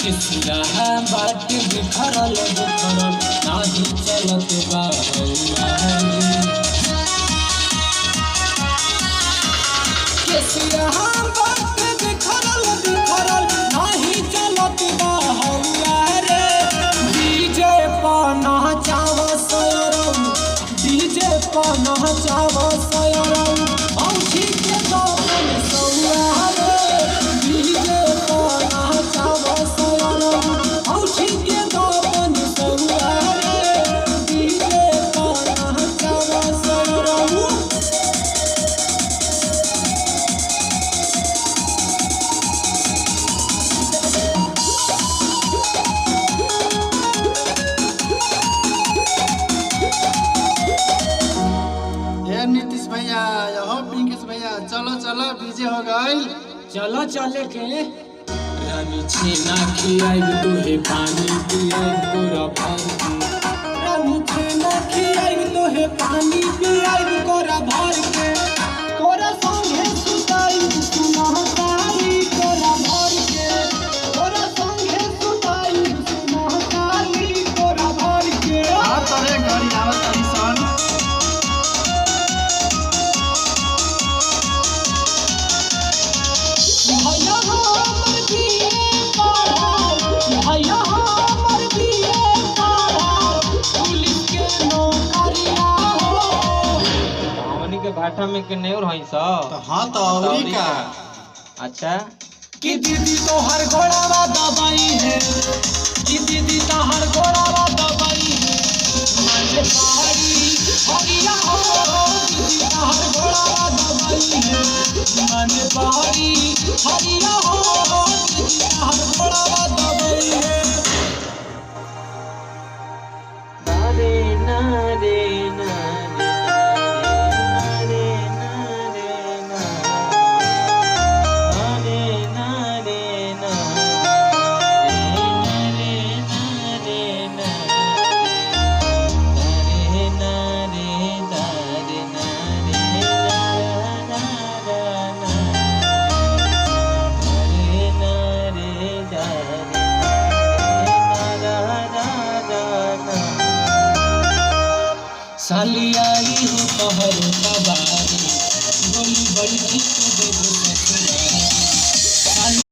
किसिया बाट बिखरल बिखरल नाही चलत बा किसिया बाट बिखरल बिखरल नाही चलत बा रे डीजे पाना चाव सयरम डीजे पाना चाव सयरम औठी के दामन सौआ रे डीजे पाना चाव सयरम औठी के दामन सौआ रे डीजे पाना चाव सयरम। नीतीश भैया यहो पिंकेश भैया चलो चलो डीजे हो गई। चलो चले के रानी छेना खियाई तोहे पानी पियाई तोरा भर के रानी छेना खियाई तोहे पानी पियाई तोरा भर के तोरा संगे सुताई सुनहताई तोरा भर के तोरा संगे सुताई सुनहताई तोरा भर के हर तरह घड़ी आवत तारी सन। भैया हमर बिये पढ़ाओ भैया हमर बिये पढ़ाओ पुलिस के नौकरिया हो हमनी के भाटा में के नेउर हई स तो हाँ तो औरी का अच्छा कि दीदी तो हर घोड़ावा दबाई है कि दीदी तो हर घोड़ावा दबाई है माने पहाड़ी हरिया हो दीदी तो हर घोड़ावा दबाई है माने पहाड़ी हरिया हो दीदी तो हर घोड़ावा दबाई है। नारे नारे नारे नारे नारे नारे नारे सालिया